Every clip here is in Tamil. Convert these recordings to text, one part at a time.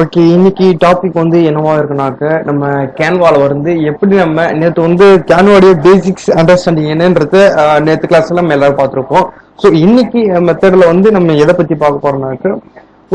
ஓகே, இன்னைக்கு டாபிக் வந்து என்னவா இருக்குனாக்க, நம்ம கேன்வால வந்து எப்படி நம்ம நேற்று வந்து கேன்வாடைய பேசிக்ஸ் அண்டர்ஸ்டாண்டிங் என்னன்றத நேற்று கிளாஸ்ல நம்ம எல்லாரும் பார்த்துருப்போம். ஸோ இன்னைக்கு மெத்தட்ல வந்து நம்ம எதை பத்தி பார்க்க போறோம்னாக்க,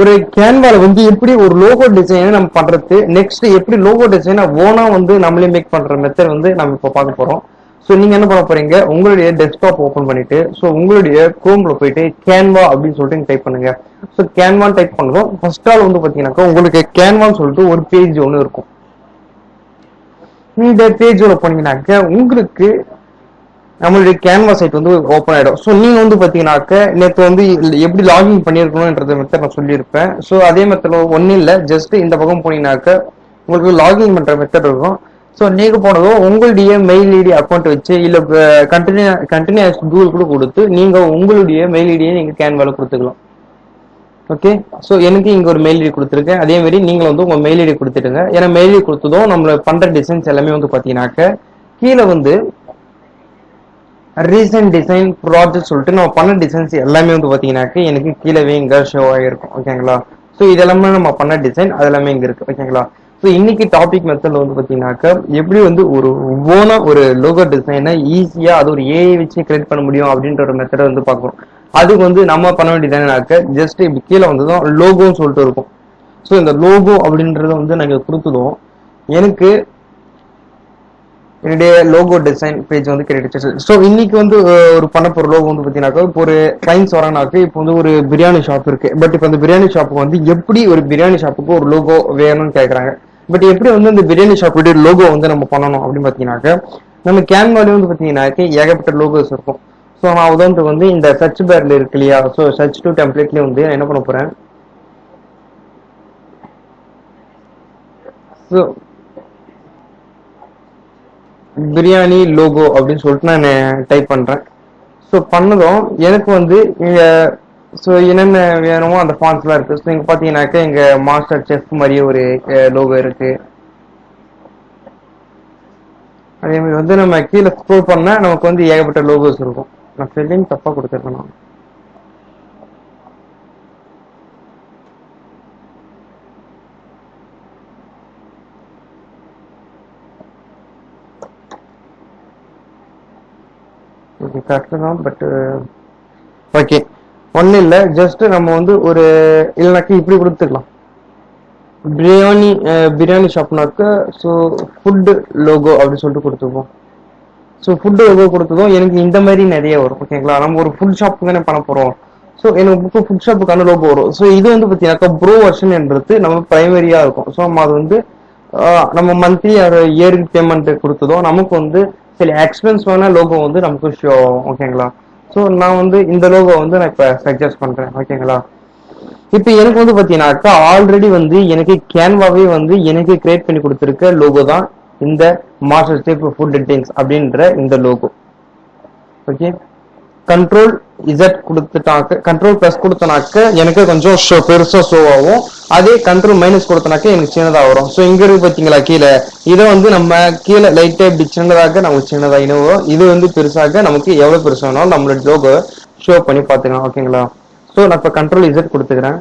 ஒரு கேன்வால வந்து எப்படி ஒரு லோகோ டிசைனை நம்ம பண்றது, நெக்ஸ்ட் எப்படி லோகோ டிசைனை ஓனா வந்து நம்மளே மேக் பண்ற மெத்தட் வந்து நம்ம இப்போ பார்க்க போறோம். ஸோ நீங்க என்ன பண்ண போறீங்க, உங்களுடைய டெஸ்க்டாப் ஓபன் பண்ணிட்டு, ஸோ உங்களுடைய குரோம்ல போயிட்டு கேன்வா அப்படின்னு சொல்லிட்டு டைப் பண்ணுங்க. ஸோ கேன்வான் டைப் பண்ணதும் ஃபர்ஸ்ட் ஆல் வந்து பாத்தீங்கன்னாக்கா உங்களுக்கு கேன்வான்னு சொல்லிட்டு ஒரு பேஜ் ஒன்று இருக்கும். இந்த பேஜோட போனீங்கன்னாக்க உங்களுக்கு நம்மளுடைய கேன்வா சைட் வந்து ஓப்பன் ஆயிடும். ஸோ நீங்க வந்து பாத்தீங்கன்னாக்க நேற்று வந்து எப்படி லாகின் பண்ணிருக்கணும்ன்றத மெத்தட் நான் சொல்லியிருப்பேன். ஸோ அதே மெத்தட் ஒன்றும் இல்லை, ஜஸ்ட் இந்த பக்கம் போனீங்கன்னாக்க உங்களுக்கு லாகின் பண்ற மெத்தட் இருக்கும். ஸோ நீங்க போனதும் உங்களுடைய மெயில் ஐடி அக்கௌண்ட் வச்சு இல்ல கண்டினியூஸ் கூகுள் கூட கொடுத்து நீங்க உங்களுடைய மெயில் ஐடியை நீங்க கேன்வால கொடுத்துக்கலாம். ஓகே, ஸோ எனக்கு இங்க ஒரு மெயில் ஐடி கொடுத்துருக்கேன். அதே மாதிரி நீங்க வந்து உங்க மெயில் ஐடி கொடுத்துட்டுங்க. ஏன்னா மெயில் ஐடி கொடுத்ததும் நம்மள பண்ற டிசைன்ஸ் எல்லாமே வந்து பாத்தீங்கன்னாக்க கீழே வந்து ரீசன்ட் டிசைன் ப்ராஜெக்ட் சொல்லிட்டு நம்ம பண்ண டிசைன்ஸ் எல்லாமே வந்து பாத்தீங்கன்னாக்க எனக்கு கீழே இங்க ஷோ ஆகிருக்கும். ஓகேங்களா, ஸோ இதெல்லாமே நம்ம பண்ண டிசைன் அது எல்லாமே இங்க இருக்கு. ஓகேங்களா, ஸோ இன்னைக்கு டாபிக் மெத்தட்ல வந்து பாத்தீங்கன்னாக்க எப்படி வந்து ஒரு ஓனா ஒரு லோகோ டிசைனை ஈஸியா அது ஒரு ஏஐ வச்சு கிரியேட் பண்ண முடியும் அப்படின்ற ஒரு மெத்தடை வந்து பார்க்குறோம். அதுக்கு வந்து நம்ம பண்ண வேண்டியது என்னன்னாக்க, ஜஸ்ட் இப்படி கீழே வந்ததும் லோகோன்னு சொல்லிட்டு இருக்கும். ஸோ இந்த லோகோ அப்படின்றத வந்து நாங்கள் கொடுத்ததும் எனக்கு என்னுடைய லோகோ டிசைன் பேஜ் வந்து கிடைச்சிச்சு. ஸோ இன்னைக்கு வந்து ஒரு பண்ண போற லோகோ வந்து பார்த்தீங்கன்னாக்கா, இப்போ ஒரு கிளைண்ட்ஸ் வரானாக்க, இப்போ வந்து ஒரு பிரியாணி ஷாப் இருக்கு. பட் இப்போ அந்த பிரியாணி ஷாப்புக்கு வந்து எப்படி ஒரு பிரியாணி ஷாப்புக்கு ஒரு லோகோ வேணும்னு கேட்குறாங்க. பட் எப்படி வந்து இந்த பிரியாணி ஷாப்புடைய லோகோ வந்து நம்ம பண்ணணும் அப்படின்னு பார்த்தீங்கன்னாக்க, நம்ம கேன்வாலே வந்து பார்த்தீங்கன்னாக்க ஏகப்பட்ட லோகோஸ் இருக்கும். ஸோ நான் உதாரணத்துக்கு வந்து இந்த சர்ச் பேர்ல இருக்கு இல்லையா, ஸோ சர்ச் டு டெம்ப்ளேட்லேயே வந்து என்ன பண்ண போறேன், ஸோ பிரியாணி லோகோ அப்படின்னு சொல்லிட்டு நான் டைப் பண்றேன். ஸோ பண்ணதும் எனக்கு வந்து இங்க ஸோ என்னென்ன வேணுமோ அந்த ஃபாண்ட்ஸ்லாம் இருக்கு. ஸோ இங்க பாத்தீங்கன்னாக்க இங்க மாஸ்டர் செஃப் மாதிரியே ஒரு லோகோ இருக்கு. அதே மாதிரி வந்து நம்ம கீழே ஸ்க்ரோல் பண்ணா நமக்கு வந்து ஏகப்பட்ட லோகோஸ் இருக்கும். நான் ஸ்பெல்லிங் தப்பா கொடுத்துருக்கேன். கரெக்டு தான், பட் ஓகே ஒன்றும் இல்லை. ஜஸ்ட் நம்ம வந்து ஒரு இல்லைனாக்கா இப்படி கொடுத்துக்கலாம், பிரியாணி ஷாப்னாக்க ஸோ ஃபுட் லோகோ அப்படின்னு சொல்லிட்டு கொடுத்துருப்போம். ஸோ ஃபுட் லோகோ கொடுத்ததும் எனக்கு இந்த மாதிரி நிறைய வரும். ஓகேங்களா, நம்ம ஒரு ஃபுட் ஷாப்புக்கு தானே பண்ண போறோம். ஸோ எனக்கு ஃபுட் ஷாப்புக்கான லோகோ வரும். ஸோ இது வந்து பார்த்தீங்கன்னாக்கா ப்ரோ வெர்ஷன் என்றது நம்ம பிரைமரியா இருக்கும். ஸோ நம்ம அது வந்து நம்ம மந்த்லி இயருக்கு பேமெண்ட் கொடுத்ததும் நமக்கு வந்து சில எக்ஸ்பென்சிவான லோகோ வந்து நமக்கு ஷோ ஆகும். ஓகேங்களா, ஸோ நான் வந்து இந்த லோகோ வந்து நான் இப்போ சஜஸ்ட் பண்றேன். ஓகேங்களா, இப்போ எனக்கு வந்து பாத்தீங்கன்னாக்கா ஆல்ரெடி வந்து எனக்கு கேன்வாவே வந்து எனக்கு கிரியேட் பண்ணி கொடுத்துருக்க லோகோ தான் இந்த மாஸ்டர் செஃப் ஃபுட் டிங்ஸ் அப்படின்ற இந்த லோகோ. ஓகே, கண்ட்ரோல் இசட் கொடுத்துட்டாக்க, கண்ட்ரோல் பிளஸ் கொடுத்தனாக்க எனக்கு கொஞ்சம் பெருசா ஷோ ஆகும். அதே கண்ட்ரோல் மைனஸ் கொடுத்தனாக்க எனக்கு சின்னதா வரும். ஸோ இங்க இருக்கு பாத்தீங்களா கீழே, இதை வந்து நம்ம கீழே லைட்டா இப்படி சின்னதாக நமக்கு சின்னதா இனவோ, இது வந்து பெருசாக நமக்கு எவ்வளவு பெருசானாலும் நம்மளோட லோகோ ஷோ பண்ணி பாத்துக்கலாம். ஓகேங்களா, ஸோ நான் இப்போ கண்ட்ரோல் இசட் கொடுத்துக்கிறேன்.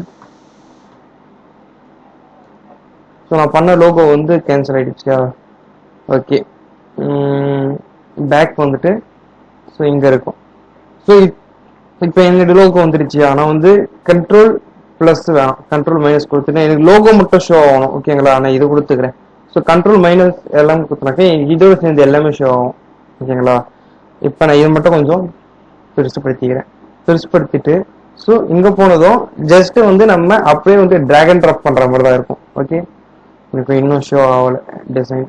ஸோ நான் பண்ண லோகோ வந்து கேன்சல் ஆயிடுச்சா. ஓகே, பேக் வந்துட்டு ஸோ இங்க இருக்கும். ஸோ இப்போ என்னோட லோகோ வந்துடுச்சு. ஆனால் வந்து கண்ட்ரோல் பிளஸ் வேணாம், கண்ட்ரோல் மைனஸ் கொடுத்துட்டேன். எனக்கு லோகோ மட்டும் ஷோ ஆகணும். ஓகேங்களா, நான் இது கொடுத்துக்கிறேன். ஸோ கண்ட்ரோல் மைனஸ் எல்லாமே கொடுத்தனாக்கா இதோட சேர்ந்து எல்லாமே ஷோ ஆகும். ஓகேங்களா, இப்போ நான் இது மட்டும் கொஞ்சம் பெருசுப்படுத்திக்கிறேன். பெருசுப்படுத்திட்டு ஸோ இங்க போனதும் ஜஸ்ட் வந்து நம்ம அப்படியே வந்து டிராக் அண்ட் ட்ராப் பண்ற மாதிரி தான் இருக்கும். ஓகே, இப்போ இன்னும் ஷோ ஆகல டிசைன்.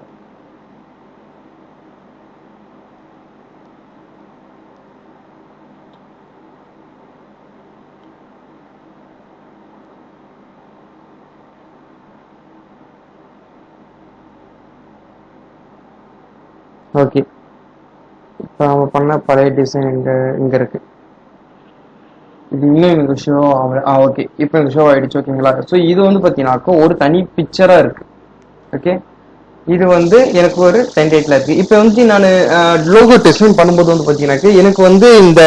ஓகே, இப்போ நம்ம பண்ண பழைய டிசைன் இங்க இருக்கு. இது இன்னும் எனக்கு ஷோ ஆகல. ஓகே, இப்போ எனக்கு ஷோ ஆயிடுச்சு. ஓகேங்களா, ஸோ இது வந்து பார்த்தீங்கன்னாக்கா ஒரு தனி பிக்சரா இருக்கு. ஓகே, இது வந்து எனக்கு ஒரு டெம்ப்ளேட்ல இருக்கு. இப்போ வந்து நான் லோகோ டிசைன் பண்ணும்போது வந்து பார்த்தீங்கன்னாக்கா எனக்கு வந்து இந்த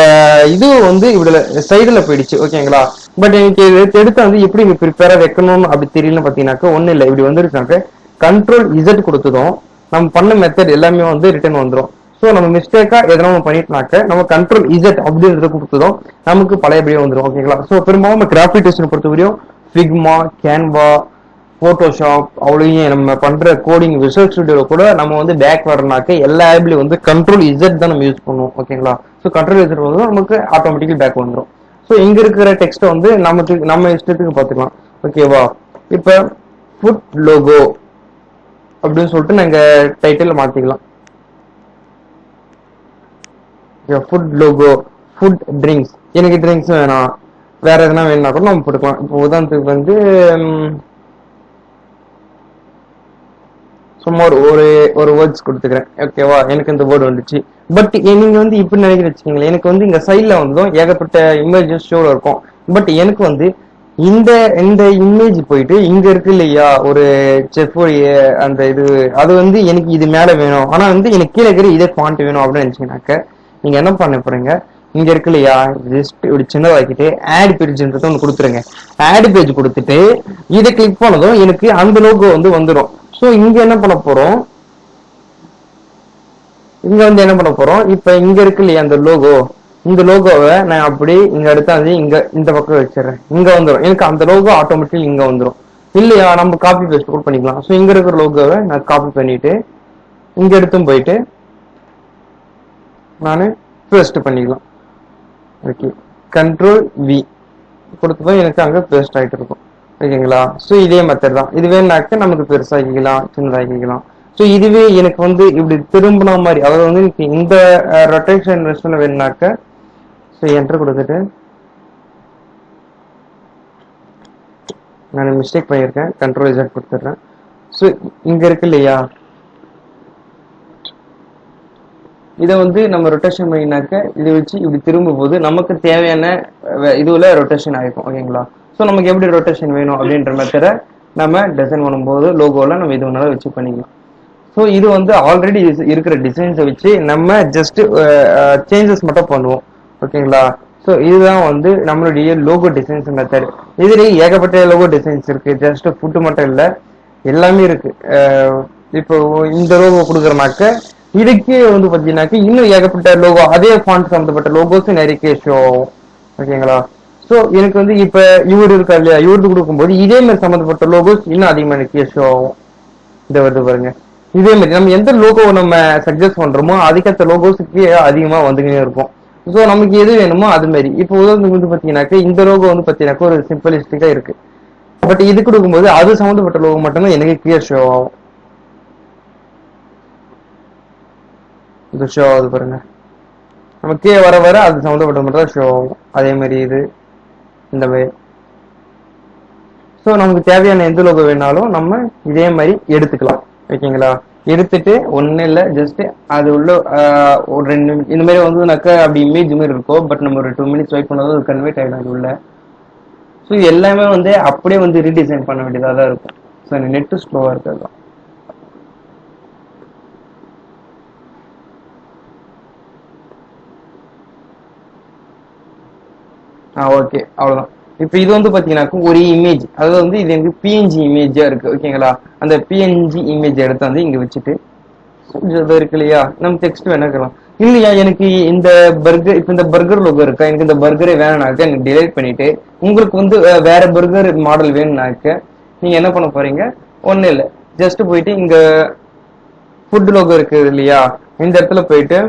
இது வந்து இவ்வளோ சைடில் போயிடுச்சு. ஓகேங்களா, பட் எனக்கு எடுத்து வந்து எப்படி இங்க ப்ரிப்பேரா வைக்கணும்னு அப்படி தெரியலன்னு பாத்தீங்கன்னாக்க ஒண்ணும் இல்லை, இப்படி வந்துருக்காங்க கண்ட்ரோல் இசட் கொடுத்ததும் நம்ம பண்ண மெத்தட் எல்லாமே வந்து ரிட்டர்ன் வந்துடும். ஸோ நம்ம மிஸ்டேக்கா எதனா ஒன்று பண்ணிட்டோம்னாக்க நம்ம கண்ட்ரோல் இசட் அப்படின்றத கொடுத்ததும் நமக்கு பழையபடியே வந்துடும். ஓகேங்களா? ஸோ பெரும்பாலும் நம்ம கிராஃபிக் டிசைன் பொறுத்தவரையும் ஃபிக்மா, கேன்வா, போட்டோஷாப் அவ்வளோயும் நம்ம பண்ற கோடிங் விசுவல் ஸ்டுடியோல கூட நம்ம வந்து பேக் வரனாக்க எல்லா ஆப்லயும் வந்து கண்ட்ரோல் இசட் தான் நம்ம யூஸ் பண்ணுவோம். ஓகேங்களா? ஸோ கண்ட்ரோல் இசட் வந்து நமக்கு ஆட்டோமேட்டிக்கலி பேக் வந்துடும். ஸோ இங்க இருக்கிற டெக்ஸ்ட்டை வந்து நமக்கு நம்ம இஷ்டத்துக்கு பார்த்துக்கலாம். ஓகேவா? இப்போ ஃபுட் லோகோ அப்படின்னு சொல்லிட்டு நாங்க டைட்டில் மாத்திக்கலாம். ஃபுட் லோகோ, ஃபுட் ட்ரிங்க்ஸ், எனக்கு ட்ரிங்க்ஸ் வேணாம், வேற எதனா வேணும்னா கூட நம்ம போட்டுக்கலாம். இப்போ உதாரணத்துக்கு வந்து சும்மா ஒரு வேர்ட்ஸ் கொடுத்துக்கிறேன். ஓகேவா? எனக்கு இந்த வேர்டு வந்துச்சு. பட் நீங்க வந்து இப்படி நினைக்கிற வச்சுக்கீங்களேன், எனக்கு வந்து இங்க சைட்ல வந்ததும் ஏகப்பட்ட இமேஜஸ் ஷோல இருக்கும். பட் எனக்கு வந்து இந்த இந்த இமேஜ் போயிட்டு இங்க இருக்கு இல்லையா ஒரு செஃபோடைய அந்த இது, அது வந்து எனக்கு இது மேல வேணும், ஆனா வந்து எனக்கு கீழே இருக்கிற இதே ஃபாண்ட் வேணும் அப்படின்னு நினைச்சீங்கன்னாக்க நீங்க என்ன பண்ண போறீங்க, இங்க இருக்கு இல்லையா ஜஸ்ட் இப்படி சின்னதாக்கிட்டு ஆட் பேஜ்ன்றது ஒன்று கொடுத்துருங்க. ஆட் பேஜ் கொடுத்துட்டு இதை கிளிக் பண்ணதும் எனக்கு அந்த லோகோ வந்து வந்துடும். ஸோ இங்க என்ன பண்ண போறோம், இங்க வந்து என்ன பண்ண போறோம், இப்ப இங்க இருக்கு இல்லையா அந்த லோகோ, இந்த லோகோவை நான் அப்படி இங்க எடுத்தாந்து இங்க இந்த பக்கம் வச்சிடறேன். இங்க வந்துடும் எனக்கு அந்த லோகோ ஆட்டோமேட்டிக் இங்க வந்துடும். இல்லையா நம்ம காப்பி பேஸ்ட் கூட பண்ணிக்கலாம். ஸோ இங்க இருக்கிற லோகோவை நான் காப்பி பண்ணிட்டு இங்க எடுத்தும் போயிட்டு நான் பேஸ்ட் பண்ணிக்கலாம். ஓகே, கண்ட்ரோல் வி கொடுத்ததும் எனக்கு அங்க பேஸ்ட் ஆகிட்டு இருக்கும். ஓகேங்களா? ஸோ இதே மெத்தட் தான். இது வேணாக்க நமக்கு பெருசாக்கிக்கலாம், சின்னதாக்கிக்கலாம். ஸோ இதுவே எனக்கு வந்து இப்படி திரும்பின மாதிரி, அதாவது வந்து எனக்கு இந்த ரொட்டேஷன் வெர்ஷன்ல வேணுனாக்க ஸோ என்டர் கொடுத்துட்டு நான் மிஸ்டேக் பண்ணியிருக்கேன், கண்ட்ரோல் இசட் கொடுத்துட்றேன். ஸோ இங்க இருக்கு இல்லையா இதை வந்து நம்ம ரொட்டேஷன் பண்ணினாக்க இதை வச்சு இப்படி திரும்பும் போது நமக்கு தேவையான இதுல ரொட்டேஷன் ஆகிருக்கும். ஓகேங்களா? ஸோ நமக்கு எப்படி ரொட்டேஷன் வேணும் அப்படின்ற மெத்தடை நம்ம டிசைன் பண்ணும்போது லோகோல நம்ம இது ஒன்றாலும் வச்சு பண்ணிக்கலாம். ஸோ இது வந்து ஆல்ரெடி இருக்கிற டிசைன்ஸை வச்சு நம்ம ஜஸ்ட் சேஞ்சஸ் மட்டும் பண்ணுவோம். ஓகேங்களா? ஸோ இதுதான் வந்து நம்மளுடைய லோகோ டிசைன்ஸ் மெத்தட். இதுலேயே ஏகப்பட்ட லோகோ டிசைன்ஸ் இருக்கு, ஜஸ்ட் ஃபுட்டு மட்டும் இல்லை, எல்லாமே இருக்கு. இப்போ இந்த லோகோ கொடுக்குறனாக்க இதுக்கு வந்து பார்த்தீங்கன்னாக்க இன்னும் ஏகப்பட்ட லோகோ, அதே ஃபாண்ட் சம்மந்தப்பட்ட லோகோஸ் நிறைய ஷோ ஆகும். ஓகேங்களா? ஸோ எனக்கு வந்து இப்போ இவர் இருக்கா இல்லையா, இவருக்கு கொடுக்கும்போது இதே மாதிரி சம்மந்தப்பட்ட லோகோஸ் இன்னும் அதிகமாக எனக்கு ஷோ ஆகும். இந்த வருது பாருங்க, இதே மாதிரி நம்ம எந்த லோகோ நம்ம சஜஸ்ட் பண்றோமோ அதுக்கேற்ற லோகோஸுக்கு அதிகமாக வந்துக்கினே இருக்கும். ஸோ நமக்கு எது வேணுமோ அது மாதிரி. இப்போ உதாரணத்துக்கு வந்து பார்த்தீங்கன்னாக்க இந்த லோகோ வந்து பார்த்தீங்கன்னாக்க ஒரு சிம்பிளிஸ்டிக்கா இருக்கு. பட் இது கொடுக்கும்போது அது சம்மந்தப்பட்ட லோகோ மட்டும்தான் எனக்கு கிளியர் ஷோ ஆகும். இது ஷோ ஆகுது பாருங்க, நமக்கே வர வர அது சம்மந்தப்பட்ட மட்டும் தான் ஷோ ஆகும். அதே மாதிரி இது இந்த மாதிரி. ஸோ நமக்கு தேவையான எந்த லோகோ வேணாலும் நம்ம இதே மாதிரி எடுத்துக்கலாம். ஓகேங்களா? எடுத்துட்டு ஒன்றும் இல்லை, ஜஸ்ட் அது உள்ள ஒரு 2 நிமிஷம் இந்த மாதிரி வந்துனாக்கா அப்படி இமேஜ் மாதிரி இருக்கும். பட் நம்ம ஒரு 2 மினிட்ஸ் வெயிட் பண்ணாலும் அது கன்வெர்ட் ஆகிடும் அது உள்ள. ஸோ இது எல்லாமே வந்து அப்படியே வந்து ரீடிசைன் பண்ண வேண்டியதாக தான் இருக்கும். ஸோ நெட்டு ஸ்லோவாக இருக்கிறது தான். ஓகே, அவ்வளோதான். இப்போ இது வந்து பார்த்தீங்கன்னாக்கா ஒரு இமேஜ், அதாவது வந்து இது எனக்கு பிஎன்ஜி இமேஜா இருக்கு. ஓகேங்களா? அந்த பிஎன்ஜி இமேஜ் எடுத்து வந்து இங்க வச்சுட்டு இருக்கு இல்லையா நம்ம டெக்ஸ்ட் வேணாக்கலாம். இல்லையா எனக்கு இந்த பர்கர், இப்போ இந்த பர்கர் லோகோ இருக்கா, எனக்கு இந்த பர்கரே வேணும்னாக்க எனக்கு டிலைட் பண்ணிட்டு உங்களுக்கு வந்து வேற பர்கர் மாடல் வேணும்னாக்க நீங்க என்ன பண்ண போறீங்க, ஒன்றும் இல்லை, ஜஸ்ட் போயிட்டு இங்க ஃபுட் லோகோ இருக்கு இல்லையா, இந்த இடத்துல போயிட்டு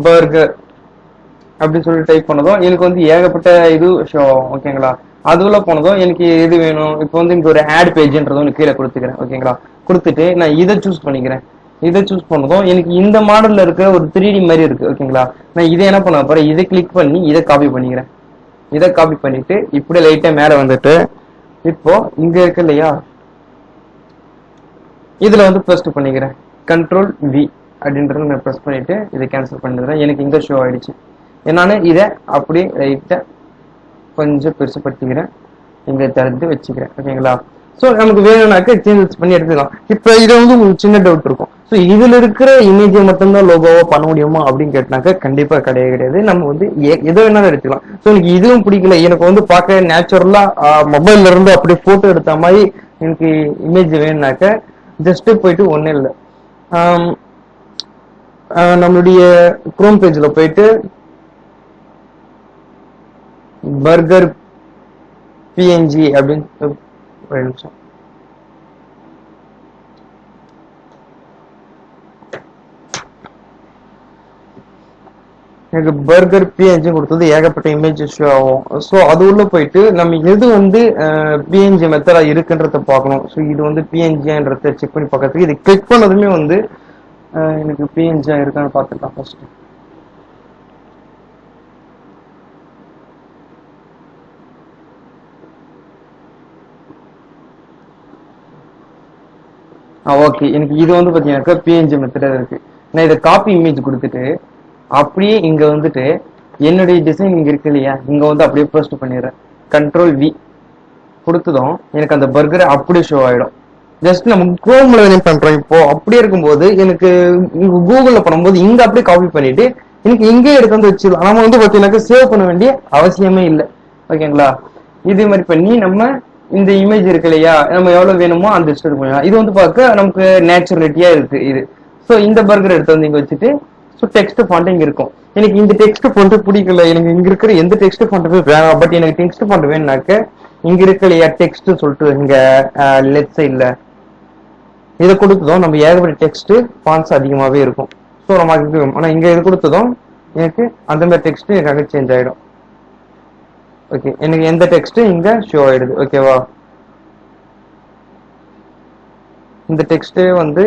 பர்கர் அப்படி சொல்லி டைப் பண்ணதும் எனக்கு வந்து ஏகப்பட்ட இது ஷோ ஆகும். ஓகேங்களா? அதுல போனதும் எனக்கு எது வேணும், இப்போ வந்து இங்க ஒரு ஆட் பேஜ்ன்றதும் கீழே கொடுத்துக்கிறேன். ஓகேங்களா? கொடுத்துட்டு நான் இதை சூஸ் பண்ணிக்கிறேன். இதை சூஸ் பண்ணதும் எனக்கு இந்த மாடல்ல இருக்க ஒரு 3D மாதிரி இருக்கு. ஓகேங்களா? நான் இதை என்ன பண்ண போறேன், இதை கிளிக் பண்ணி இதை காப்பி பண்ணிக்கிறேன். இதை காப்பி பண்ணிட்டு இப்படி லைட்டா மேல வந்துட்டு இப்போ இங்க இருக்கு இல்லையா இதுல வந்து பேஸ்ட் பண்ணிக்கிறேன். கண்ட்ரோல் வி அப்படின்றத நான் ப்ரெஸ் பண்ணிட்டு இதை கேன்சல் பண்ணிடுறேன். எனக்கு இங்க ஷோ ஆயிடுச்சு. என்னால இதை அப்படியே ரைட்டா கொஞ்சம் பெருசுப்படுத்திக்கிறேன், இங்க திறந்து வச்சுக்கிறேன். ஓகேங்களா? ஸோ நமக்கு வேணும்னாக்க சேஞ்சஸ் பண்ணி எடுத்துக்கலாம். இப்போ இதை வந்து உங்களுக்கு சின்ன டவுட் இருக்கும், ஸோ இதுல இருக்கிற இமேஜை மட்டும்தான் லோகோவா பண்ண முடியுமா அப்படின்னு கேட்டாக்க கண்டிப்பா கிடையாது கிடையாது. நம்ம வந்து எதை வேணாலும் எடுத்துக்கலாம். ஸோ எனக்கு இதுவும் பிடிக்கல, எனக்கு வந்து பார்க்க நேச்சுரலா மொபைல்ல இருந்து அப்படியே போட்டோ எடுத்த மாதிரி எனக்கு இமேஜ் வேணும்னாக்க ஜஸ்ட் போயிட்டு ஒன்றும் இல்லை, நம்மளுடைய குரோம் பேஜ்ல போயிட்டு பர்கர் பிஎன்ஜி அப்படின்னு ஒரு நிமிஷம் எனக்கு பர்கர் பிஎன்ஜி கொடுத்தது ஏகப்பட்ட இமேஜ் ஷோ ஆகும். ஸோ அது உள்ள போயிட்டு நம்ம எது வந்து பிஎன்ஜி மெத்தடா இருக்குன்றத பார்க்கணும். ஸோ இது வந்து பிஎன்ஜின்றத செக் பண்ணி பார்க்கறதுக்கு இது கிளிக் பண்ணதுமே வந்து எனக்கு பிஎன்ஜியா இருக்கான்னு பார்த்துக்கலாம் ஃபர்ஸ்ட். ஓகே, எனக்கு இது வந்து பார்த்தீங்கன்னாக்கா பிஎன்ஜி மெத்தடா இருக்கு. நான் இதை காப்பி இமேஜ் கொடுத்துட்டு அப்படியே இங்க வந்துட்டு என்னுடைய டிசைன் இங்க இருக்கு இல்லையா, இங்க வந்து அப்படியே போஸ்ட் பண்ணிடுறேன். கண்ட்ரோல் வி கொடுத்ததும் எனக்கு அந்த பர்கர் அப்படியே ஷோ ஆயிடும். ஜஸ்ட் நம்ம குரோம்ல என்ன பண்றோம் இப்போ அப்படியே இருக்கும்போது எனக்கு கூகுள்ல பண்ணும்போது இங்க அப்படியே காப்பி பண்ணிட்டு எனக்கு இங்கே எடுத்து வந்து வச்சிடலாம். நம்ம வந்து பார்த்தீங்கன்னாக்கா சேவ் பண்ண வேண்டிய அவசியமே இல்லை. ஓகேங்களா, இதே மாதிரி பண்ணி நம்ம இந்த இமேஜ் இருக்கு இல்லையா, நம்ம எவ்வளவு வேணுமோ அந்த லிஸ்ட் பண்ணலாம். இது வந்து பார்க்க நமக்கு நேச்சுரலிட்டியா இருக்கு இது. ஸோ இந்த பர்கர் எடுத்து வந்து இங்க வச்சுட்டு ஸோ டெக்ஸ்ட் ஃபாண்ட் இங்க இருக்கும். எனக்கு இந்த டெக்ஸ்ட் ஃபாண்ட் பிடிக்கல, எனக்கு இங்க இருக்கிற எந்த டெக்ஸ்ட் ஃபாண்ட்டுமே வேணாம், பட் எனக்கு டெக்ஸ்ட் ஃபாண்ட் வேணும்னாக்க இங்க இருக்கு இல்லையா டெக்ஸ்ட் சொல்லிட்டு இங்க லெஃப்ட் சைட்ல இதை கொடுத்ததும் நம்ம ஏகப்பட்ட டெக்ஸ்ட் ஃபாண்ட்ஸ் அதிகமாகவே இருக்கும். ஸோ நம்ம ஆனா இங்க இது கொடுத்ததும் எனக்கு அந்த மாதிரி டெக்ஸ்ட் எனக்கு சேஞ்ச் ஆயிடும். ஓகே, எனக்கு எந்த டெக்ஸ்ட் இங்க ஷோ ஆயிடுது. ஓகேவா, இந்த டெக்ஸ்ட் வந்து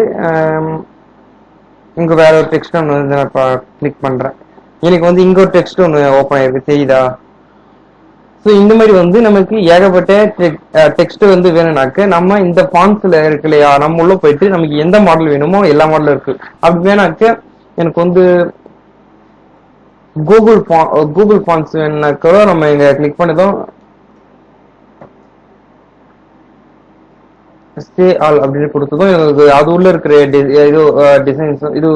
இங்க வேற ஒரு டெக்ஸ்ட் ஒன்று வந்து நான் கிளிக் பண்றேன், எனக்கு வந்து இங்க ஒரு டெக்ஸ்ட் ஒன்று ஓப்பன் ஆயிருக்கு தெரியுதா. ஸோ இந்த மாதிரி வந்து நமக்கு ஏகப்பட்ட டெக்ஸ்ட் வந்து வேணும்னாக்க நம்ம இந்த ஃபாண்ட்ஸ்ல இருக்கு இல்லையா, நம்ம உள்ள போயிட்டு நமக்கு எந்த மாடல் வேணுமோ எல்லா மாடலும் இருக்கு. அப்படி வேணாக்க எனக்கு வந்து கூகுள் ஃபாண்ட்ஸ் வேணும்னாக்க நம்ம இங்க கிளிக் பண்ணதும் ஸ்டே ஆல் அப்படின்னு கொடுத்ததும் எனக்கு அது உள்ள இருக்கிற இது டிசைன்ஸ் இது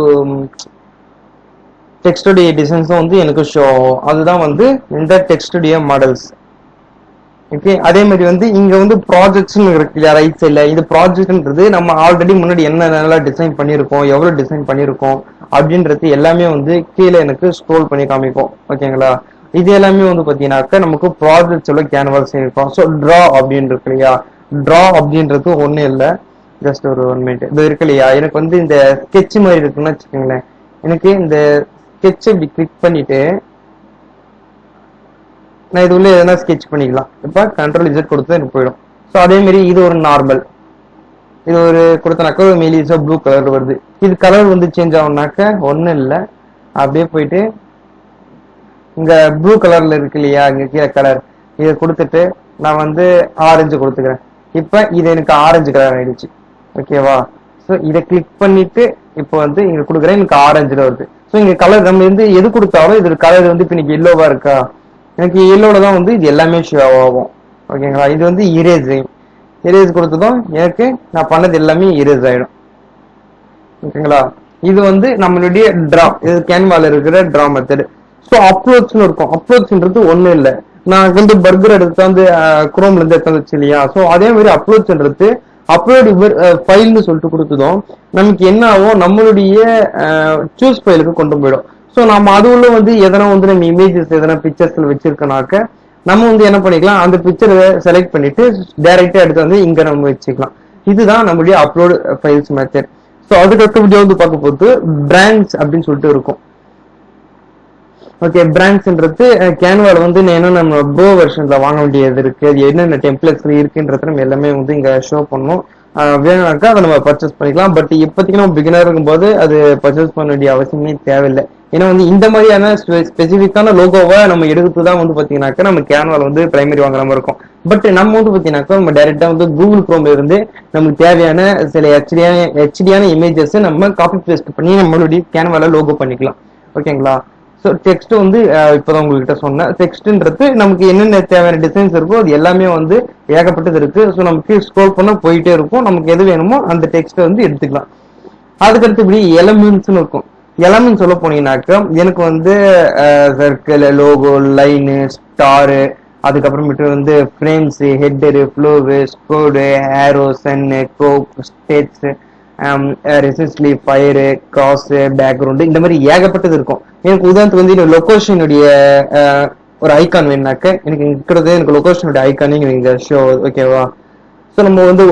டெக்ஸ்டுடைய டிசைன்ஸும் வந்து எனக்கு ஷோ ஆகும். அதுதான் வந்து இந்த டெக்ஸ்டுடைய மாடல்ஸ். ஓகே, அதே மாதிரி வந்து இங்க வந்து ப்ராஜெக்ட்ஸ் இருக்கு இல்லையா ரைட் சைட்ல, இது ப்ராஜெக்ட்ன்றது நம்ம ஆல்ரெடி முன்னாடி என்ன நல்லா டிசைன் பண்ணியிருக்கோம், எவ்வளவு டிசைன் பண்ணியிருக்கோம் அப்படின்றது எல்லாமே வந்து கீழே எனக்கு ஸ்க்ரோல் பண்ணி காமிக்கும். ஓகேங்களா, இது எல்லாமே வந்து பாத்தீங்கன்னாக்கா நமக்கு ப்ராஜெக்ட்ஸோட கேன்வாஸ் இருக்கும். ஸோ ட்ரா அப்படின்னு இருக்கு இல்லையா, ட்ரா அப்படின்றது ஒன்றும் இல்லை, ஜஸ்ட் ஒரு 1 மினிட் இது இருக்கு இல்லையா, எனக்கு வந்து இந்த ஸ்கெட்ச் மாதிரி இருக்குன்னு வச்சுக்கோங்களேன். எனக்கு இந்த ஸ்கெட்ச் இப்படி கிளிக் பண்ணிட்டு நான் இது உள்ள எதனா ஸ்கெட்ச் பண்ணிக்கலாம். இப்போ கண்ட்ரோல் இசட் கொடுத்து எனக்கு போயிடும். ஸோ அதே மாதிரி இது ஒரு நார்மல், இது ஒரு கொடுத்தனாக்கா ஒரு மெலிசா ப்ளூ கலர் வருது. இது கலர் வந்து சேஞ்ச் ஆகும்னாக்க ஒன்றும் இல்லை, அப்படியே போயிட்டு இங்க ப்ளூ கலர்ல இருக்கு இல்லையா இங்க கீழே கலர், இதை கொடுத்துட்டு நான் வந்து ஆரஞ்சு கொடுத்துக்கிறேன். இப்ப இது எனக்கு ஆரஞ்சு கலர் ஆயிடுச்சு. ஓகேவா, ஸோ இதை கிளிக் பண்ணிட்டு இப்போ வந்து இங்க கொடுக்குறேன், எனக்கு ஆரஞ்சுல வருது. ஸோ இங்க கலர் நம்ம வந்து எது கொடுத்தாலும் இது கலர் வந்து இப்ப இன்னைக்கு எல்லோவா இருக்கா, எனக்கு எல்லோட தான் வந்து இது எல்லாமே ஷோ ஆகும். ஓகேங்களா, இது வந்து இரேஸ் கொடுத்ததும் எனக்கு நான் பண்ணது எல்லாமே இரேஸ் ஆயிடும். ஓகேங்களா, இது வந்து நம்மளுடைய டிரா, இது கேன்வால இருக்கிற டிரா மெத்தட். ஸோ அப்ரோச்னு இருக்கும், அப்ரோச்ன்றது ஒன்றும் இல்லை, நான் வந்து பர்கர் எடுத்து வந்து குரோம்ல இருந்து எடுத்து வச்சு இல்லையா. ஸோ அதே மாதிரி அப்ரோச்ன்றது அப்லோட் ஃபைல்னு சொல்லிட்டு கொடுத்ததும் நமக்கு என்ன ஆகும், நம்மளுடைய சூஸ் ஃபைலுக்கு கொண்டு போயிடும். ஸோ நம்ம அது உள்ள வந்து எதனா வந்து நம்ம இமேஜஸ் எதனா பிக்சர்ஸ்ல வச்சிருக்கனாக்க நம்ம வந்து என்ன பண்ணிக்கலாம், அந்த பிக்சரை செலக்ட் பண்ணிட்டு டைரக்டா எடுத்து வந்து இங்க நம்ம வச்சுக்கலாம். இதுதான் நம்மளுடைய அப்லோட் ஃபைல்ஸ் மெத்தட். ஸோ அதுக்கடுத்த வந்து பார்க்க போது பிராண்ட்ஸ் அப்படின்னு சொல்லிட்டு இருக்கும். ஓகே, பிராண்ட்ஸ்ன்றது கேன்வால வந்து என்னென்ன நம்ம ப்ரோ வெர்ஷன்ல வாங்க வேண்டியது இருக்கு, அது என்னென்ன டெம்ப்ளேட்ஸ் இருக்குன்றது நம்ம எல்லாமே வந்து இங்க ஷோ பண்ணணும். வேணும்னாக்கா அதை நம்ம பர்ச்சேஸ் பண்ணிக்கலாம். பட் இப்போதைக்கு நம்ம பிகினர் இருக்கும்போது அது பர்ச்சேஸ் பண்ண வேண்டிய அவசியமே தேவையில்லை. ஏன்னா வந்து இந்த மாதிரியான ஸ்பெசிஃபிக்கான லோகோவை நம்ம எடுத்து தான் வந்து பாத்தீங்கன்னாக்கா நம்ம கேன்வால வந்து பிரைமரி வாங்குற மாதிரி இருக்கும். பட் நம்ம வந்து பாத்தீங்கன்னாக்கா நம்ம டைரக்டா வந்து கூகுள் குரோம்ல இருந்து நமக்கு தேவையான சில ஹெச்டியான இமேஜஸ் நம்ம காப்பி பேஸ்ட் பண்ணி நம்மளுடைய கேன்வால லோகோ பண்ணிக்கலாம். ஓகேங்களா, ஸோ டெக்ஸ்ட் வந்து இப்போதான் உங்ககிட்ட சொன்னேன். டெக்ஸ்ட்ன்றது நமக்கு என்னென்ன தேவையான டிசைன்ஸ் இருக்கோ அது எல்லாமே வந்து ஏகப்பட்டது இருக்கு. ஸோ நமக்கு ஸ்க்ரோல் பண்ண போயிட்டே இருக்கும், நமக்கு எது வேணுமோ அந்த டெக்ஸ்ட்டை வந்து எடுத்துக்கலாம். அதுக்கடுத்து இப்படி எலமெண்ட்ஸ்னு இருக்கும். எலமெண்ட் சொல்ல போனீங்கன்னாக்கா எனக்கு வந்து சர்க்கிள், லோகோ, லைனு, ஸ்டாரு, அதுக்கப்புறமேட்டு வந்து ஃப்ரேம்ஸ், ஹெட்டரு, ஃப்ளோவு, ஸ்கோடு, ஏரோ, சன்னு, கோப், ஸ்டேட்ஸ், ரெசிஸ்ட்லி, ஃபயரு, கிராஸ், பேக்ரவுண்டு, இந்த மாதிரி ஏகப்பட்டது இருக்கும். எனக்கு உதாரணத்துக்கு வந்து லொகேஷனுடைய ஒரு ஐகான் வேணுனாக்க எனக்கு இருக்கிறது எனக்கு லொகேஷனுடைய ஐக்கானே இங்க ஷோ. ஓகேவா? ஸோ நம்ம வந்து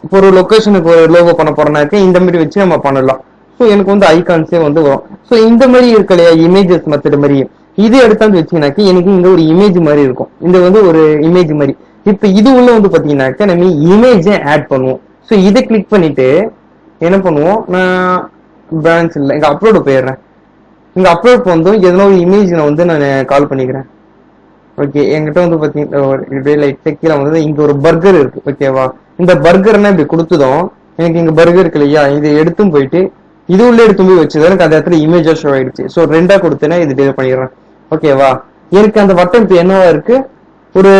இப்போ ஒரு லொகேஷனுக்கு ஒரு லோகோ பண்ண போறோம்னாக்க இந்த மாதிரி வச்சு நம்ம பண்ணலாம். ஸோ எனக்கு வந்து ஐகான்ஸே வந்து வரும். ஸோ இந்த மாதிரி இருக்கு இல்லையா, இமேஜஸ் மெத்தட் மாதிரி, இது எடுத்தாந்து வச்சீங்கன்னாக்க எனக்கு இங்க ஒரு இமேஜ் மாதிரி இருக்கும். இது வந்து ஒரு இமேஜ் மாதிரி. இப்போ இது உள்ள வந்து பாத்தீங்கன்னாக்க நம்ம இமேஜை ஆட் பண்ணுவோம். ஸோ இதை கிளிக் பண்ணிட்டு என்ன பண்ணுவோம், நான் பிரான்ச் இல்லை இங்க அப்லோடு போயிடுறேன். இங்க அப்லோட் வந்து எதனா ஒரு இமேஜ் நான் வந்து நான் கால் பண்ணிக்கிறேன். ஓகே, என்கிட்ட வந்து பாத்தீங்கன்னா கீழே வந்து இங்க ஒரு பர்கர் இருக்கு. ஓகேவா? இந்த பர்கர்னா இப்படி கொடுத்ததும் எனக்கு இங்க பர்கர் இருக்கு இல்லையா, இதை எடுத்தும் போயிட்டு இது உள்ள எடுத்து போய் வச்சது எனக்கு அந்த இடத்துல இமேஜா ஷோ ஆயிடுச்சு. ஸோ ரெண்டா கொடுத்தேன்னா இது டிலே பண்ணிடுறேன். ஓகேவா? எனக்கு அந்த வட்டம் இப்போ என்னவா இருக்கு, ஒரு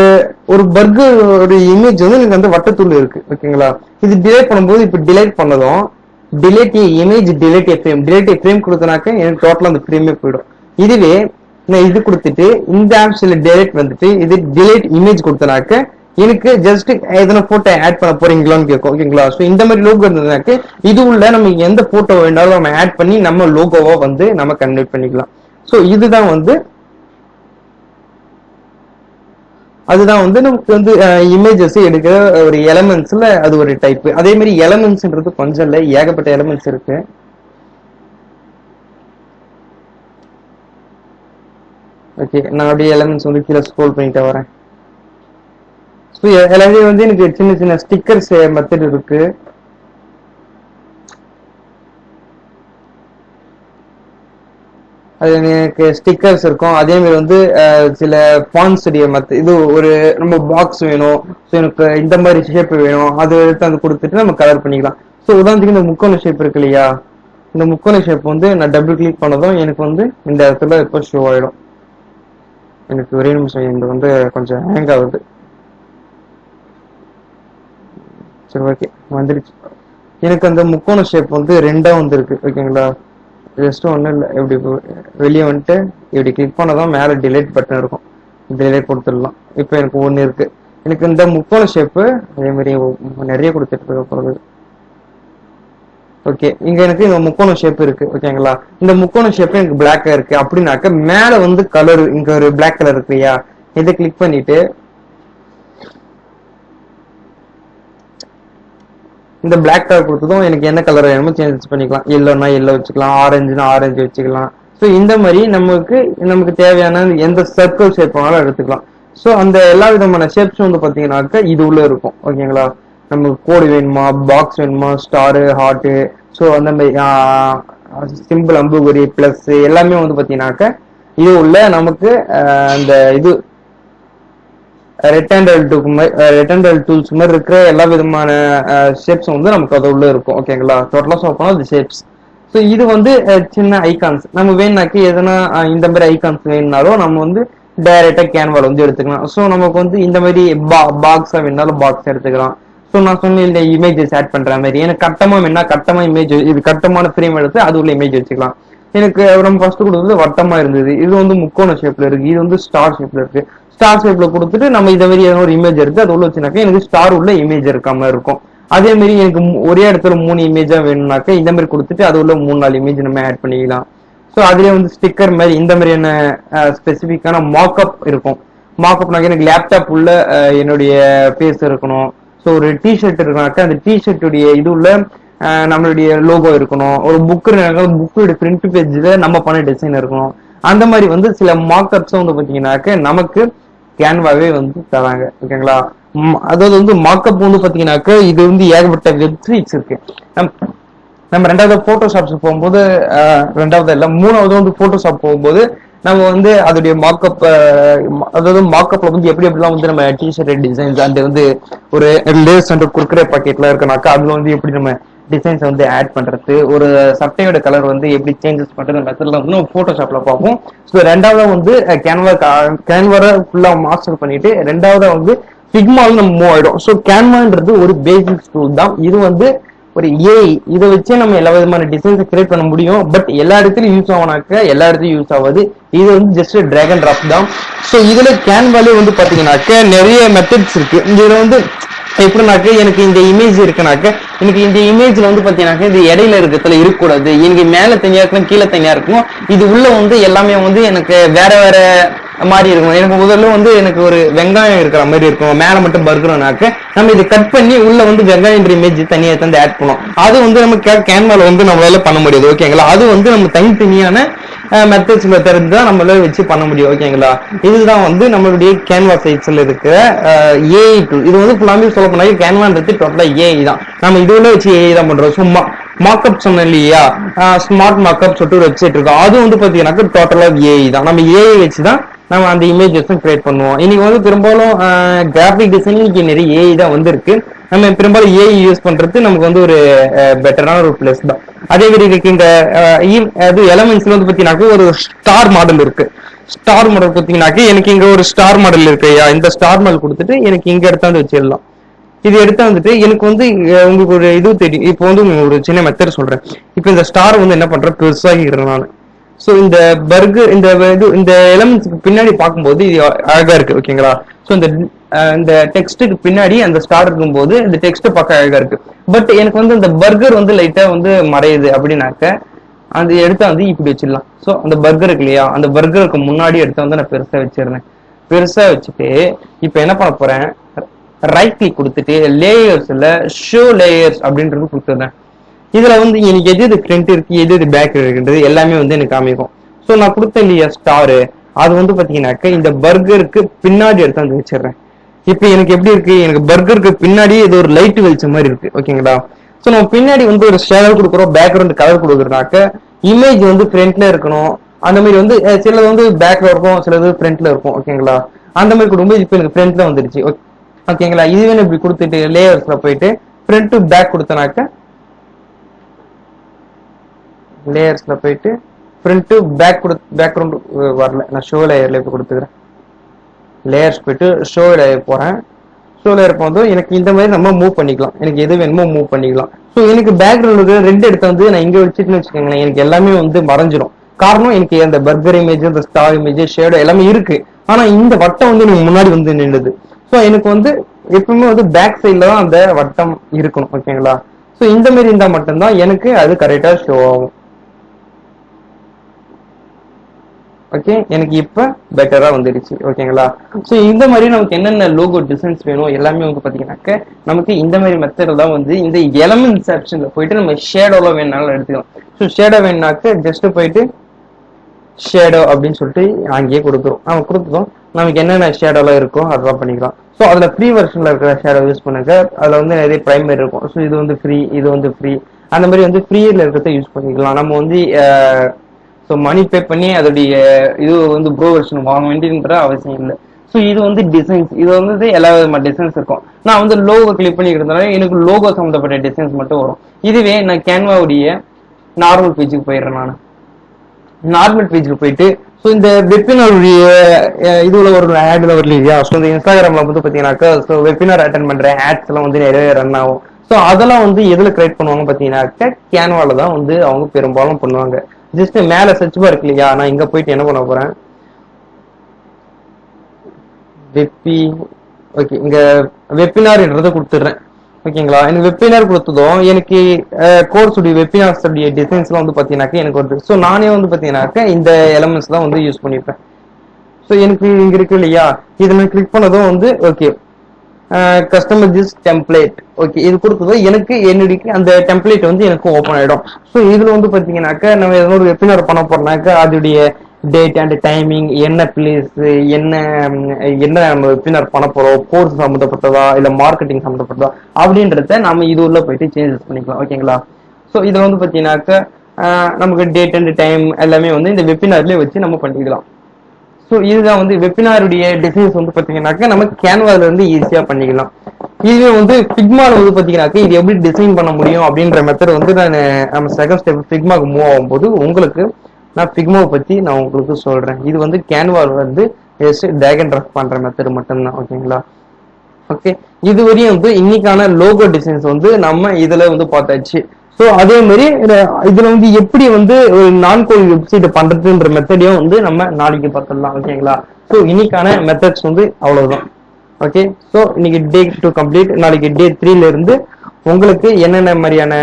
ஒரு பர்கர் ஒரு இமேஜ் வந்து எனக்கு அந்த வட்டத்துள்ள இருக்கு. ஓகேங்களா? இது டிலேட் பண்ணும்போது இப்போ டிலேட் பண்ணதும் டிலேட் இமேஜ், டிலேட் ஃப்ரேம் கொடுத்தனாக்க எனக்கு டோட்டலா அந்த ஃப்ரேமே போயிடும். இதுவே நான் இது கொடுத்துட்டு இந்த ஆப்ஸ்ல டிலேட் வந்துட்டு இது டிலேட் இமேஜ் கொடுத்தனாக்க எனக்கு ஜஸ்ட் எதனா போட்டோ ஆட் பண்ண போறீங்களான்னு கேட்கும். ஓகேங்களா? ஸோ இந்த மாதிரி லோகோ இருந்ததுனாக்க இது உள்ள நம்ம எந்த போட்டோ வேணாலும் நம்ம ஆட் பண்ணி நம்ம லோகோவா வந்து நம்ம கன்வெர்ட் பண்ணிக்கலாம். ஸோ அதுதான் வந்து நமக்கு வந்து இமேஜஸ் எடுக்கிற ஒரு எலமெண்ட்ஸ்ல அது ஒரு டைப். அதே மாதிரி எலமெண்ட்ஸ்ன்றது கொஞ்சம் இல்லை, ஏகப்பட்ட எலமெண்ட்ஸ் இருக்கு. ஓகே, நான் அப்படியே எலமெண்ட்ஸ் வந்து கீழே ஸ்க்ரோல் பண்ணிட்டு வரேன். ஸோ எல்லாமே வந்து எனக்கு சின்ன சின்ன ஸ்டிக்கர்ஸ் மெத்தட் இருக்கு. அது எனக்கு ஸ்டிக்கர்ஸ் இருக்கும். அதே மாதிரி வந்து சில ஃபாண்ட்ஸ் இது ஒரு நம்ம பாக்ஸ் வேணும், ஸோ எனக்கு இந்த மாதிரி ஷேப் வேணும், அது எடுத்து அது கொடுத்துட்டு நம்ம கலர் பண்ணிக்கலாம். ஸோ உதாரணத்துக்கு இந்த முக்கோண ஷேப் இருக்கு இல்லையா, இந்த முக்கோண ஷேப் வந்து நான் டபுள் கிளிக் பண்ணதும் எனக்கு வந்து இந்த இடத்துல இப்போ ஷோ ஆயிடும். எனக்கு ஒரே நிமிஷம், இந்த வந்து கொஞ்சம் ஹேங் ஆகுது. சரி, ஓகே, வந்துருச்சு. எனக்கு அந்த முக்கோண ஷேப் வந்து ரெண்டா வந்துருக்கு. ஓகேங்களா? ஜஸ்ட் ஒன்றும் இல்லை, இப்படி வெளியே வந்துட்டு இப்படி கிளிக் பண்ணதான் மேலே டிலேட் பட்டன் இருக்கும், டிலேட் கொடுத்துடலாம். இப்போ எனக்கு ஒன்று இருக்கு. எனக்கு இந்த முக்கோண ஷேப்பு அதே மாதிரி நிறைய கொடுத்துட்டு போகிறது. ஓகே, இங்க எனக்கு இந்த முக்கோண ஷேப் இருக்கு. ஓகேங்களா? இந்த முக்கோண ஷேப் எனக்கு பிளாக்கா இருக்கு அப்படின்னாக்க மேல வந்து கலர் இங்க ஒரு பிளாக் கலர் இருக்கு இல்லையா, இதை கிளிக் பண்ணிட்டு இந்த பிளாக் கலர் கொடுத்ததும் எனக்கு என்ன கலர் வேணுமோ சேஞ்சஸ் பண்ணிக்கலாம். எல்லோனா எல்லோ வச்சுக்கலாம், ஆரஞ்சுனா ஆரஞ்சு வச்சுக்கலாம். ஸோ இந்த மாதிரி நமக்கு தேவையான எந்த சர்க்கிள் ஷேப் வேணாலும் எடுத்துக்கலாம். ஸோ அந்த எல்லா விதமான ஷேப்ஸும் வந்து பார்த்தீங்கன்னாக்கா இது உள்ள இருக்கும். ஓகேங்களா? நமக்கு கோடு வேணுமா, பாக்ஸ் வேணுமா, ஸ்டாரு, ஹார்ட்டு, ஸோ அந்த மாதிரி சிம்பிள், அம்புகுறி, பிளஸ் எல்லாமே வந்து பார்த்தீங்கன்னாக்கா இது உள்ள நமக்கு அந்த இது ரெக்டாங்கிள் டூல்ஸ் மாதிரி இருக்கிற எல்லா விதமான ஷேப்ஸ் வந்து நமக்கு அது உள்ள இருக்கும். ஓகேங்களா? டோட்டலா சொல்ல போனா அது ஷேப்ஸ். ஸோ இது வந்து சின்ன ஐகான்ஸ். நம்ம வேணுனாக்கி எதனா இந்த மாதிரி ஐகான்ஸ் வேணுனாலும் நம்ம வந்து டைரக்டா கேன்வால வந்து எடுத்துக்கலாம். ஸோ நமக்கு வந்து இந்த மாதிரி பாக்ஸா வேணாலும் பாக்ஸ் எடுத்துக்கலாம். ஸோ நான் சொன்ன இந்த இமேஜஸ் ஆட் பண்ற மாதிரி எனக்கு கட்டமா வேணா கட்டமா இமேஜ், இது கட்டமான ஃப்ரேம் எடுத்து அது உள்ள இமேஜ் வச்சுக்கலாம். எனக்கு நம்ம ஃபர்ஸ்ட் கொடுத்தது வட்டமா இருந்தது, இது வந்து முக்கோண ஷேப்ல இருக்கு, இது வந்து ஸ்டார் ஷேப்ல இருக்கு. ஸ்டார் ஷேப்ல கொடுத்துட்டு நம்ம இதை மாதிரி ஏதோ ஒரு இமேஜ் எடுத்து அது உள்ள வச்சுனாக்கா எனக்கு ஸ்டார் உள்ள இமேஜ் இருக்காம இருக்கும். அதே மாதிரி எனக்கு ஒரே இடத்துல 3 இமேஜா வேணும்னாக்கா இந்த மாதிரி கொடுத்துட்டு அது உள்ள 3-4 இமேஜ் நம்ம ஆட் பண்ணிக்கலாம். ஸோ அதுலேயே வந்து ஸ்டிக்கர் மாதிரி இந்த மாதிரியான ஸ்பெசிஃபிக்கான மார்க்அப் இருக்கும். மார்க்அப்னாக்க எனக்கு லேப்டாப் உள்ள என்னுடைய ஃபேஸ் இருக்கணும். ஸோ ஒரு டிஷர்ட் இருக்குனாக்கா அந்த டிஷர்ட்டுடைய இது உள்ள நம்மளுடைய லோகோ இருக்கணும். ஒரு புக்கோட பிரிண்ட் பேஜ்ல நம்ம பண்ண டிசைன் இருக்கணும். அந்த மாதிரி வந்து சில மார்க்அப்ஸ் வந்து பாத்தீங்கன்னாக்க நமக்கு கேன்வாவே வந்து தராங்க. ஓகேங்களா? அதாவது வந்து மார்க்அப் வந்து பாத்தீங்கன்னாக்க இது வந்து ஏகப்பட்ட வெப்சைட்ஸ் இருக்கு. நம்ம ரெண்டாவது போட்டோஷாப்ஸ் போகும்போது, ரெண்டாவது இல்லை மூணாவது வந்து போட்டோஷாப் போகும்போது நம்ம வந்து அதோடைய மார்க்அப், அதாவது மார்க்அப்ல வந்து எப்படிலாம் வந்து நம்ம டிஷர்ட் டிசைன்ஸ் அண்ட் வந்து ஒரு லேஸ் அண்ட் குர்குரே பாக்கெட்லாம் இருக்குனாக்கா அதுல வந்து எப்படி நம்ம டிசைன்ஸ் வந்து ஆட் பண்றது, ஒரு சட்டையோட கலர் வந்து எப்படி சேஞ்சஸ் பண்றது மெத்தட்லாம் வந்து நம்ம போட்டோஷாப்ல பார்ப்போம். ஸோ ரெண்டாவதா வந்து கேன்வரை ஃபுல்லா மாஸ்டர் பண்ணிட்டு ரெண்டாவதா வந்து ஃபிக்மால நம்ம மூவ் ஆயிடும். ஸோ கேன்வான்றது ஒரு பேசிக் டூல் தான். இது வந்து ஒரு ஏஐ இதை வச்சே நம்ம எல்லா விதமான டிசைன்ஸை கிரியேட் பண்ண முடியும். பட் எல்லா இடத்துலயும் யூஸ் ஆகனாக்க எல்லா இடத்துலயும் யூஸ் ஆகாது. இது வந்து ஜஸ்ட் டிராக் அண்ட் டிராப் தான். ஸோ இதுல கேன்வாலே வந்து பாத்தீங்கன்னாக்க நிறைய மெத்தட்ஸ் இருக்கு. இதுல வந்து எப்படின்னாக்க எனக்கு இந்த இமேஜ் இருக்குனாக்க எனக்கு இந்த இமேஜ்ல வந்து பாத்தீங்கன்னாக்க இது இடையில இருக்கிறதுல இருக்கக்கூடாது. எனக்கு மேல தனியா இருக்கணும், கீழே தனியா இருக்கும். இது உள்ள வந்து எல்லாமே வந்து எனக்கு வேற வேற மாதிரி இருக்கும். எனக்கு முதல்ல வந்து எனக்கு ஒரு வெங்காயம் இருக்கிற மாதிரி இருக்கும், மேல மட்டும் பர்கர்னாக்க நம்ம இதை கட் பண்ணி உள்ள வந்து வெங்காயம் இமேஜ் தனியா தந்து ஆட் பண்ணுவோம். அது வந்து நம்ம கேன்வால வந்து நம்மளால பண்ண முடியாது. ஓகேங்களா? அது வந்து நம்ம தனித்தனியான மெத்தட்ஸ்ல தெரிஞ்சு தான் நம்மளால வச்சு பண்ண முடியும். ஓகேங்களா? இதுதான் வந்து நம்மளுடைய கேன்வா சைட்ஸ்ல இருக்கிற ஏஐ டூல். இது வந்து ஃபுல்லாமே சொல்ல போனா கேன்வான்றது டோட்டலா ஏஐ தான். நம்ம இதுல வச்சு ஏஐ தான் பண்றோம். சும்மா மார்க்அப் சொன்னேன் இல்லையா, ஸ்மார்ட் மார்க்அப் சொல்லிட்டு ஒரு வெப்சைட் இருக்கும். அது வந்து பாத்தீங்கன்னாக்க டோட்டலா ஏஐ தான். நம்ம ஏஐ வச்சு தான் நம்ம அந்த இமேஜஸும் கிரியேட் பண்ணுவோம். இன்னைக்கு வந்து பெரும்பாலும் கிராஃபிக் டிசைனிங் நிறைய ஏஐ தான் வந்திருக்கு. நம்ம பெரும்பாலும் ஏஐ யூஸ் பண்றது நமக்கு வந்து ஒரு பெட்டரான ஒரு பிளஸ் தான். அதே மாதிரி இருக்கு இந்த அது எலமெண்ட்ஸ்ல வந்து பாத்தீங்கன்னாக்க ஒரு ஸ்டார் மாடல் இருக்கு. ஸ்டார் மாடல் பாத்தீங்கன்னாக்க எனக்கு இங்க ஒரு ஸ்டார் மாடல் இருக்கு. இந்த ஸ்டார் மாடல் கொடுத்துட்டு எனக்கு இங்க எடுத்தாந்து வச்சிடலாம். இது எடுத்தா வந்துட்டு எனக்கு வந்து உங்களுக்கு ஒரு இது தெரியும். இப்போ வந்து ஒரு சின்ன மெத்தட் சொல்றேன். இப்போ இந்த ஸ்டார் வந்து என்ன பண்றேன், பெருசாகிடுறேன் நான். ஸோ இந்த பர்கர் இந்த எலமெண்ட்ஸ்க்கு பின்னாடி பார்க்கும்போது இது அழகா இருக்கு. ஓகேங்களா? ஸோ இந்த டெக்ஸ்ட்டுக்கு பின்னாடி அந்த ஸ்டார் இருக்கும்போது இந்த டெக்ஸ்ட் பார்க்க அழகா இருக்கு. பட் எனக்கு வந்து இந்த பர்கர் வந்து லைட்டா வந்து மறையுது அப்படின்னாக்க அந்த எடுத்தா வந்து இப்படி வச்சிடலாம். ஸோ அந்த பர்கர் இருக்கு இல்லையா, அந்த பர்கருக்கு முன்னாடி எடுத்து வந்து நான் பெருசா வச்சிருந்தேன். பெருசா வச்சுட்டு இப்போ என்ன பண்ண போறேன், ரைட் கிளிக் கொடுத்துட்டு லேயர்ஸ்ல ஷோ லேயர்ஸ் அப்படின்றது கொடுத்துருந்தேன். இதுல வந்து எனக்கு எது ஃப்ரண்ட் இருக்கு, எது பேக் இருக்குன்றது எல்லாமே வந்து எனக்கு காமிக்கும். ஸோ நான் கொடுத்தேன் இல்லையா ஸ்டாரு, அது வந்து பாத்தீங்கன்னாக்க இந்த பர்கருக்கு பின்னாடி எடுத்து வந்து வச்சிடுறேன். இப்போ எனக்கு எப்படி இருக்கு, எனக்கு பர்கருக்கு பின்னாடி இது ஒரு லைட் வெளிச்ச மாதிரி இருக்கு. ஓகேங்களா? ஸோ நம்ம பின்னாடி வந்து ஒரு ஷேடோ கொடுக்குறோம், பேக்ரவுண்ட் கலர் கொடுக்குறனாக்க இமேஜ் வந்து ஃப்ரண்ட்ல இருக்கணும். அந்த மாதிரி வந்து சிலது வந்து பேக்ல இருக்கும், சிலது ஃப்ரண்ட்ல இருக்கும். ஓகேங்களா? அந்த மாதிரி கொடுக்கும்போது இப்போ எனக்கு ஃப்ரண்ட்ல வந்துருச்சு. ஓகேங்களா? இதுவே இப்படி கொடுத்துட்டு லேயர்ஸ்ல போயிட்டு ஃப்ரண்ட் டு பேக் கொடுத்தனாக்க லேயர்ஸ்ல போயிட்டு ஃப்ரண்ட் டு பேக் பேக்ரவுண்ட் வரல, நான் ஷோ லேயர்ல இப்போ கொடுத்துக்கிறேன். லேயர்ஸ் போயிட்டு ஷோ லேயர் போறேன். ஷோ லேயர் போகும்போது எனக்கு இந்த மாதிரி நம்ம மூவ் பண்ணிக்கலாம். எனக்கு எது வேணுமோ மூவ் பண்ணிக்கலாம். ஸோ எனக்கு பேக்ரவுண்டுக்கு ரெண்டு எடுத்து வந்து நான் இங்க வச்சுட்டுன்னு வச்சுக்கோங்களேன், எனக்கு எல்லாமே வந்து மறைஞ்சிடும். காரணம் எனக்கு அந்த பர்கர் இமேஜ், அந்த ஸ்டார் இமேஜ், ஷேடோ எல்லாமே இருக்கு. ஆனா இந்த வட்டம் வந்து எனக்கு முன்னாடி வந்து நின்றுது. ஸோ எனக்கு வந்து எப்பவுமே வந்து பேக் சைட்ல தான் அந்த வட்டம் இருக்கணும். ஓகேங்களா? ஸோ இந்த மாதிரி இருந்தா மட்டும்தான் எனக்கு அது கரெக்டா ஷோ ஆகும். ஓகே, எனக்கு இப்ப பெட்டரா வந்துடுச்சு. ஓகேங்களா? ஸோ இந்த மாதிரி நமக்கு என்னென்ன லோகோ டிசைன்ஸ் வேணும் எல்லாமே வந்து பாத்தீங்கன்னாக்க நமக்கு இந்த மாதிரி மெத்தட் தான் வந்து இந்த எலமெண்ட்ஸ் ஆப்ஷன்ல போயிட்டு நம்ம ஷேடோல வேணாலும் எடுத்துக்கலாம். ஸோ ஷேடோ வேணுனாக்க ஜஸ்ட் போயிட்டு ஷேடோ அப்படின்னு சொல்லிட்டு அங்கேயே கொடுக்குறோம். நம்ம கொடுத்துட்டோம், நமக்கு என்னென்ன ஷேடோலாம் இருக்கோ அதெல்லாம் பண்ணிக்கலாம். ஸோ அதுல ஃப்ரீ வெர்ஷன்ல இருக்கிற ஷேடோ யூஸ் பண்ணுங்க. அதுல வந்து நிறைய பிரைமரி இருக்கும். ஸோ இது வந்து ஃப்ரீ, இது வந்து ஃப்ரீ. அந்த மாதிரி வந்து ஃப்ரீல இருக்கிறத யூஸ் பண்ணிக்கலாம். நம்ம வந்து ஸோ மணி பே பண்ணி அதோடைய இது வந்து ப்ரோ வெர்ஷன் வாங்க வேண்டியதுன்ற அவசியம் இல்லை. ஸோ இது வந்து டிசைன்ஸ், இது வந்து எல்லா விதமான டிசைன்ஸ் இருக்கும். நான் வந்து லோகோ கிளிக் பண்ணிக்கிறதுனால எனக்கு லோகோ சம்மந்தப்பட்ட டிசைன்ஸ் மட்டும் வரும். இதுவே நான் கேன்வாவுடைய நார்மல் பேஜுக்கு போயிடுறேன். நான் நார்மல் பேஜுக்கு போயிட்டு ஸோ இந்த வெபினாருடைய இதுல ஒரு ஆட்ல வரல இல்லையா, ஸோ இந்த இன்ஸ்டாகிராம்ல வந்து பாத்தீங்கன்னாக்கா ஸோ வெபினார் அட்டன் பண்ற ஆட்ஸ் எல்லாம் வந்து நிறைய ரன் ஆகும். ஸோ அதெல்லாம் வந்து எதுல கிரியேட் பண்ணுவாங்க பாத்தீங்கன்னாக்கா கேன்வால தான் வந்து அவங்க பெரும்பாலும் பண்ணுவாங்க. ஜஸ்ட் மேல சர்ச் பார் இருக்கு இல்லையா, நான் இங்க போயிட்டு என்ன பண்ண போறேன், ஓகே இங்க வெபினார்ன்றதை கொடுத்துடுறேன். ஓகேங்களா? எனக்கு வெபினார் கொடுத்ததும் எனக்கு கோர்ஸ் உடைய வெபினார்ஸ் உடைய டிசைன்ஸ் எல்லாம் வந்து பாத்தீங்கன்னாக்க எனக்கு வருது. ஸோ நானே வந்து பாத்தீங்கன்னாக்க இந்த எலமெண்ட்ஸ் தான் வந்து யூஸ் பண்ணிப்பேன். ஸோ எனக்கு இங்க இருக்கு இல்லையா, இதை நான் கிளிக் பண்ணதும் வந்து okay customer this template, okay இது கொடுத்ததும் எனக்கு என்னுடைய அந்த டெம்ப்ளேட் வந்து எனக்கு ஓப்பன் ஆயிடும். ஸோ இதுல வந்து பாத்தீங்கன்னாக்க நம்ம ஏதோ ஒரு வெபினார் பண்ண போறோம்னாக்க அதோடைய டேட் அண்ட் டைமிங், என்ன பிளேஸ், என்ன நம்ம வெபினார் பண்ண போறோம், கோர்ஸ் சம்மந்தப்பட்டதா இல்ல மார்க்கெட்டிங் சம்மந்தப்பட்டதா அப்படின்றத நம்ம இது உள்ள போயிட்டு சேஞ்சஸ் பண்ணிக்கலாம். ஓகேங்களா? ஸோ இதுல வந்து பாத்தீங்கன்னாக்க நமக்கு டேட் அண்ட் டைம் எல்லாமே வந்து இந்த வெபினார்லயே வச்சு நம்ம பண்ணிக்கலாம். ஸோ இதுதான் வந்து வெபினாருடைய டிசைன்ஸ் வந்து பாத்தீங்கன்னாக்க நம்ம கேன்வால இருந்து ஈஸியா பண்ணிக்கலாம். இதுவே வந்து ஃபிக்மால வந்து பாத்தீங்கன்னாக்க இது எப்படி டிசைன் பண்ண முடியும் அப்படின்ற மெத்தட் வந்து நம்ம செகண்ட் ஸ்டெப் ஃபிக்மாக்கு மூவ் ஆகும்போது உங்களுக்கு நான் ஃபிக்மாவை பத்தி நான் உங்களுக்கு சொல்றேன். இது வந்து கேன்வால வந்து டிராக் அண்ட் டிராப் பண்ற மெத்தட் மட்டும்தான். ஓகேங்களா? ஓகே, இதுவரையும் வந்து இன்னைக்கான லோகோ டிசைன்ஸ் வந்து நம்ம இதுல வந்து பார்த்தாச்சு. ஸோ அதே மாதிரி இதுல வந்து எப்படி வந்து ஒரு நான் கோடிங் வெப்சைட் பண்றதுன்ற மெத்தடையும் வந்து நம்ம நாளைக்கு பார்த்துடலாம். ஓகேங்களா? ஸோ இன்னைக்கான மெத்தட்ஸ் வந்து அவ்வளவுதான். ஓகே, ஸோ இன்னைக்கு டே 2 கம்ப்ளீட். நாளைக்கு டே 3ல இருந்து உங்களுக்கு என்னென்ன மாதிரியான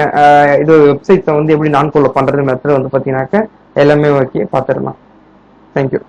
இது வெப்சைட்ஸை வந்து எப்படி நான் கோட்ல பண்றது மெத்தட் வந்து பாத்தீங்கன்னாக்க எல்லாமே ஓகே பார்த்துடலாம். தேங்க்யூ.